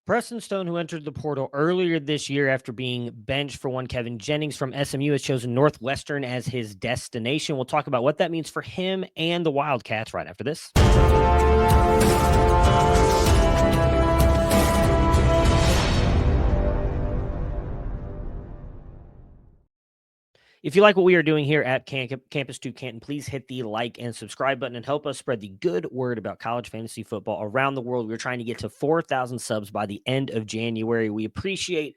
Preston Stone, who entered the portal earlier this year after being benched for one Kevin Jennings from SMU, has chosen Northwestern as his destination. We'll talk about what that means for him and the Wildcats right after this. If you like what we are doing here at Campus 2 Canton, please hit the like and subscribe button and help us spread the good word about college fantasy football around the world. We're trying to get to 4,000 subs by the end of January. We appreciate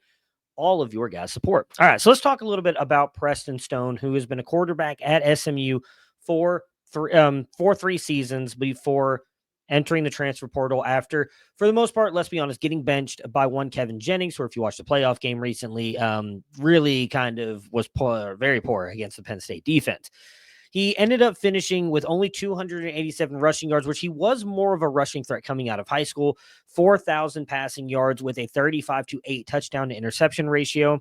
all of your guys' support. All right, so let's talk a little bit about Preston Stone, who has been a quarterback at SMU for 3 seasons before entering the transfer portal after, for the most part, let's be honest, getting benched by one Kevin Jennings, who, if you watched the playoff game recently, really kind of was very poor against the Penn State defense. He ended up finishing with only 287 rushing yards, which he was more of a rushing threat coming out of high school, 4,000 passing yards with a 35-8 touchdown to interception ratio,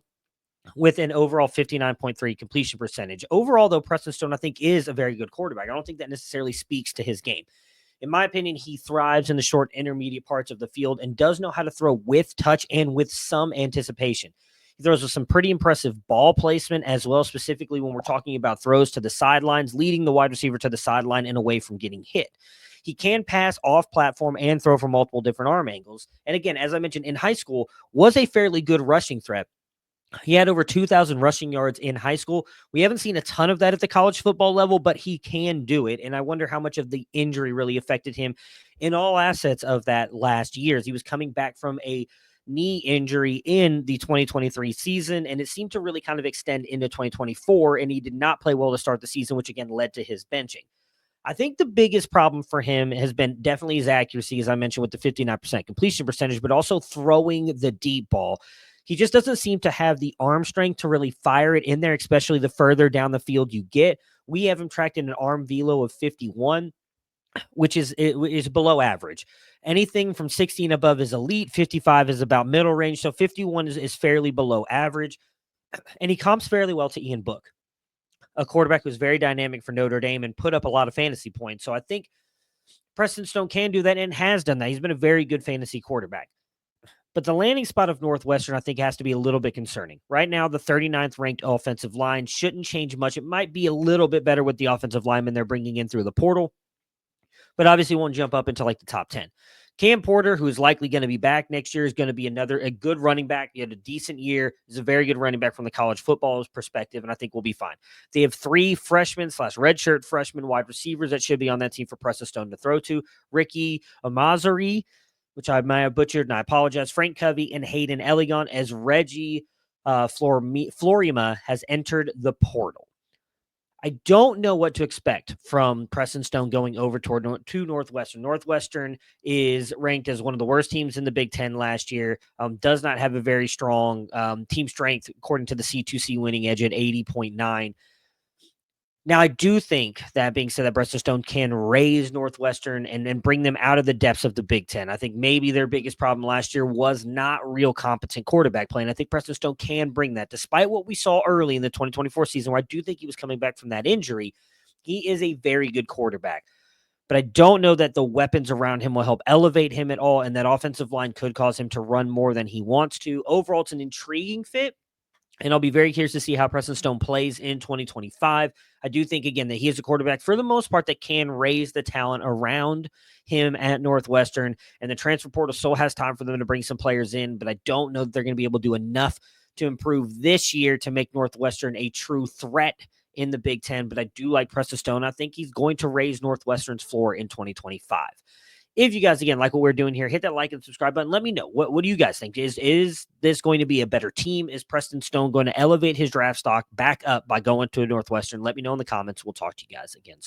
with an overall 59.3 completion percentage. Overall, though, Preston Stone, I think, is a very good quarterback. I don't think that necessarily speaks to his game. In my opinion, he thrives in the short intermediate parts of the field and does know how to throw with touch and with some anticipation. He throws with some pretty impressive ball placement as well, specifically when we're talking about throws to the sidelines, leading the wide receiver to the sideline and away from getting hit. He can pass off platform and throw from multiple different arm angles. And again, as I mentioned, in high school, was a fairly good rushing threat. He had over 2,000 rushing yards in high school. We haven't seen a ton of that at the college football level, but he can do it. And I wonder how much of the injury really affected him in all assets of that last year. As he was coming back from a knee injury in the 2023 season, and it seemed to really kind of extend into 2024, and he did not play well to start the season, which again led to his benching. I think the biggest problem for him has been definitely his accuracy, as I mentioned, with the 59% completion percentage, but also throwing the deep ball. He just doesn't seem to have the arm strength to really fire it in there, especially the further down the field you get. We have him tracked in an arm velo of 51, which is below average. Anything from 60 and above is elite. 55 is about middle range. So 51 is fairly below average. And he comps fairly well to Ian Book, a quarterback who's very dynamic for Notre Dame and put up a lot of fantasy points. So I think Preston Stone can do that and has done that. He's been a very good fantasy quarterback. But the landing spot of Northwestern, I think, has to be a little bit concerning. Right now, the 39th ranked offensive line shouldn't change much. It might be a little bit better with the offensive linemen they're bringing in through the portal, but obviously won't jump up into like the top 10. Cam Porter, who is likely going to be back next year, is going to be a good running back. He had a decent year. He's a very good running back from the college football perspective, and I think we'll be fine. They have 3 freshmen/redshirt freshman wide receivers that should be on that team for Preston Stone to throw to. Ricky Amazari, which I might have butchered, and I apologize, Frank Covey and Hayden Eligon, as Reggie Florima has entered the portal. I don't know what to expect from Preston Stone going over to Northwestern. Northwestern is ranked as one of the worst teams in the Big Ten last year, does not have a very strong team strength, according to the C2C winning edge at 80.9. Now, I do think, that being said, that Preston Stone can raise Northwestern and bring them out of the depths of the Big Ten. I think maybe their biggest problem last year was not real competent quarterback play, and I think Preston Stone can bring that. Despite what we saw early in the 2024 season, where I do think he was coming back from that injury, he is a very good quarterback. But I don't know that the weapons around him will help elevate him at all, and that offensive line could cause him to run more than he wants to. Overall, it's an intriguing fit, and I'll be very curious to see how Preston Stone plays in 2025. I do think, again, that he is a quarterback, for the most part, that can raise the talent around him at Northwestern. And the transfer portal still has time for them to bring some players in, but I don't know that they're going to be able to do enough to improve this year to make Northwestern a true threat in the Big Ten. But I do like Preston Stone. I think he's going to raise Northwestern's floor in 2025. If you guys, again, like what we're doing here, hit that like and subscribe button. Let me know. What do you guys think? Is this going to be a better team? Is Preston Stone going to elevate his draft stock back up by going to Northwestern? Let me know in the comments. We'll talk to you guys again soon.